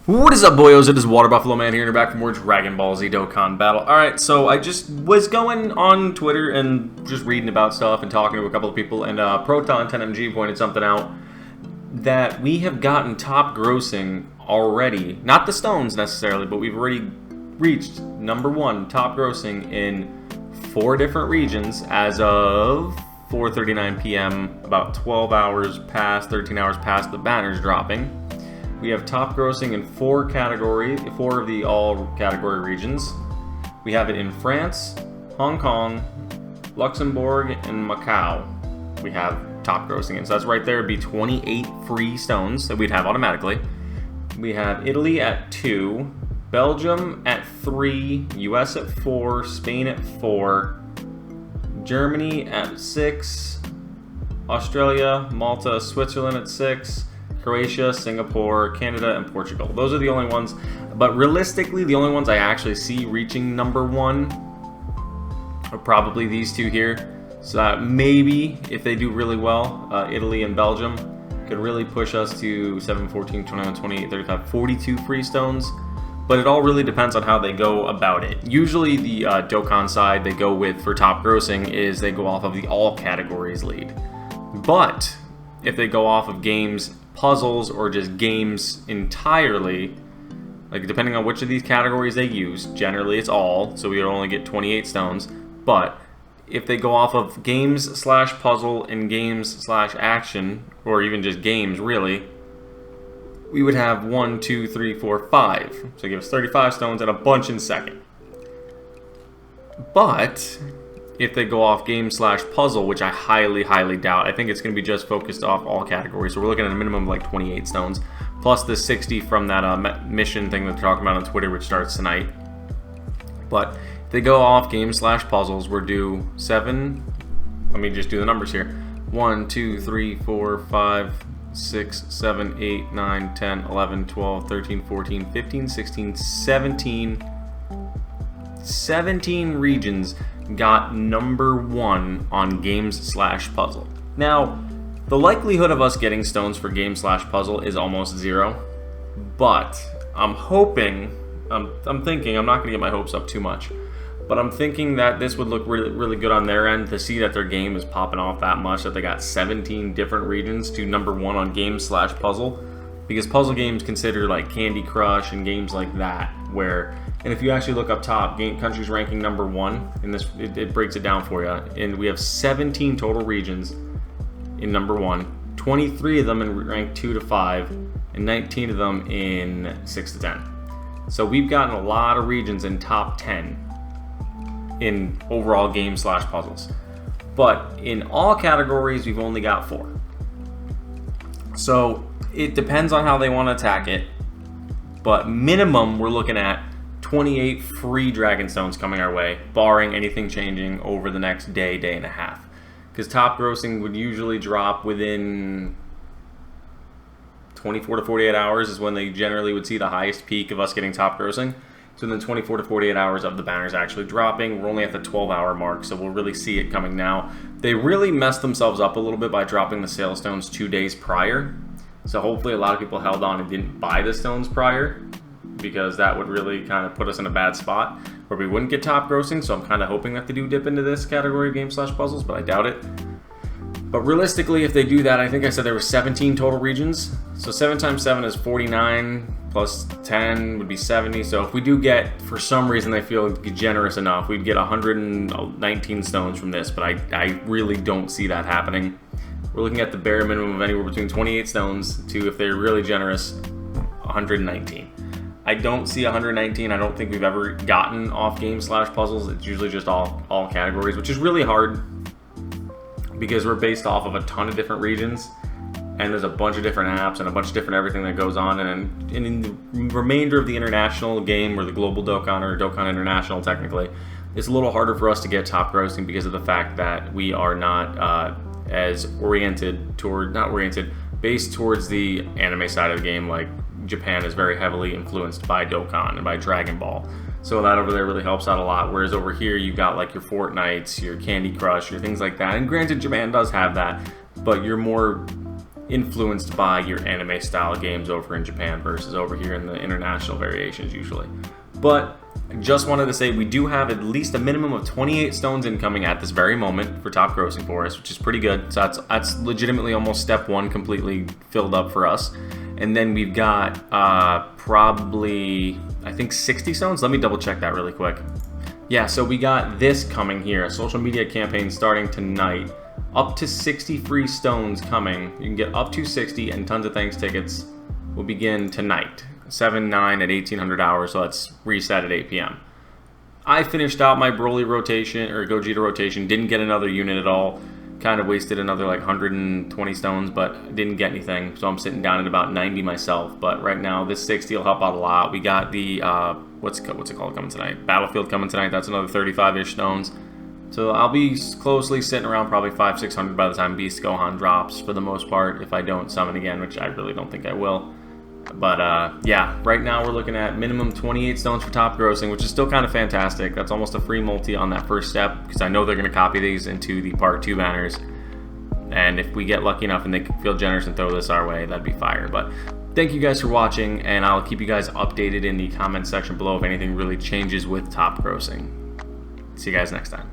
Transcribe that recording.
What is up, boyos? It is Water Buffalo Man here, and we're back for more Dragon Ball Z Dokkan Battle. Alright, so I just was going on Twitter and just reading about stuff and talking to a couple of people, and Proton10MG pointed something out that we have gotten top grossing already. Not the stones necessarily, but we've already reached #1 top grossing in 4 different regions as of 4:39 p.m., about 12 hours past, 13 hours past the banners dropping. We have top grossing in 4 of the all category regions. We have it in France, Hong Kong, Luxembourg, and Macau. We have top grossing in. So that's right there. It'd be 28 free stones that we'd have automatically. We have Italy at 2, Belgium at 3, US at 4, Spain at 4, Germany at 6, Australia, Malta, Switzerland at 6, Croatia, Singapore, Canada, and Portugal. Those are the only ones, but realistically, the only ones I actually see reaching #1 are probably these 2 here. So that maybe, if they do really well, Italy and Belgium could really push us to 7, 14, 21, 28, 35, 42 free stones. But it all really depends on how they go about it. Usually the Dokkan side they go with for top grossing is they go off of the all categories lead. But if they go off of games, puzzles, or just games entirely, like depending on which of these categories they use, generally it's all, so we would only get 28 stones. But if they go off of games/puzzle and games/action, or even just games really, we would have 1, 2, 3, 4, 5. So give us 35 stones and a bunch in second. But if they go off game/puzzle, which I highly doubt, I think it's going to be just focused off all categories. So we're looking at a minimum of like 28 stones, plus the 60 from that mission thing that they're talking about on Twitter, which starts tonight. But if they go off game/puzzles, we're due 7. Let me just do the numbers here. 1, 2, 3, 4, 5, 6, 7, 8, 9, 10, 11, 12, 13, 14, 15, 16, 17. 17 regions got #1 on games/puzzle. Now, the likelihood of us getting stones for game/puzzle is almost 0, but I'm hoping, I'm thinking, I'm not going to get my hopes up too much, but I'm thinking that this would look really good on their end to see that their game is popping off that much, that they got 17 different regions to #1 on game/puzzle, because puzzle games consider like Candy Crush and games like that, where, and if you actually look up top, countries ranking #1, and this it breaks it down for you, and we have 17 total regions in #1, 23 of them in rank 2 to 5, and 19 of them in 6 to 10. So we've gotten a lot of regions in top 10 in overall game/puzzles. But in all categories, we've only got 4. So it depends on how they want to attack it. But minimum, we're looking at 28 free Dragon Stones coming our way, barring anything changing over the next day and a half. Because top grossing would usually drop within 24 to 48 hours is when they generally would see the highest peak of us getting top grossing. So then 24 to 48 hours of the banners actually dropping. We're only at the 12-hour mark, so we'll really see it coming now. They really messed themselves up a little bit by dropping the sale stones 2 days prior. So hopefully a lot of people held on and didn't buy the stones prior, because that would really kind of put us in a bad spot where we wouldn't get top grossing. So I'm kind of hoping that they do dip into this category of game/puzzles, but I doubt it. But realistically, if they do that, I think I said there were 17 total regions. So 7 times 7 is 49, plus 10 would be 70. So if we do get, for some reason they feel generous enough, we'd get 119 stones from this, but I really don't see that happening. We're looking at the bare minimum of anywhere between 28 stones to, if they're really generous, 119. I don't see 119. I don't think we've ever gotten off game/puzzles. It's usually just all categories, which is really hard because we're based off of a ton of different regions, and there's a bunch of different apps and a bunch of different everything that goes on. And in the remainder of the international game, or the global Dokkan, or Dokkan International technically, it's a little harder for us to get top grossing because of the fact that we are not as based towards the anime side of the game. Like Japan is very heavily influenced by Dokkan and by Dragon Ball, so that over there really helps out a lot. Whereas over here you've got like your Fortnites, your Candy Crush, your things like that. And granted, Japan does have that, but you're more influenced by your anime style games over in Japan versus over here in the international variations usually. But I just wanted to say we do have at least a minimum of 28 stones incoming at this very moment for top grossing for us, which is pretty good. So that's legitimately almost step one completely filled up for us. And then we've got probably, I think 60 stones. Let me double check that really quick. Yeah, so we got this coming here, a social media campaign starting tonight. Up to 60 free stones coming. You can get up to 60, and tons of thanks tickets will begin tonight. 7/9 at 1800 hours, so let's reset at 8 p.m. I finished out my Broly rotation, or Gogeta rotation, didn't get another unit at all. Kind of wasted another like 120 stones, but didn't get anything. So I'm sitting down at about 90 myself. But right now, this 60 will help out a lot. We got the, what's it called coming tonight? Battlefield coming tonight. That's another 35-ish stones. So I'll be closely sitting around probably 500-600 by the time Beast Gohan drops for the most part, if I don't summon again, which I really don't think I will. But yeah, right now we're looking at minimum 28 stones for top grossing, which is still kind of fantastic. That's almost a free multi on that first step, because I know they're going to copy these into the part 2 banners. And if we get lucky enough and they feel generous and throw this our way, that'd be fire. But thank you guys for watching, and I'll keep you guys updated in the comment section below if anything really changes with top grossing. See you guys next time.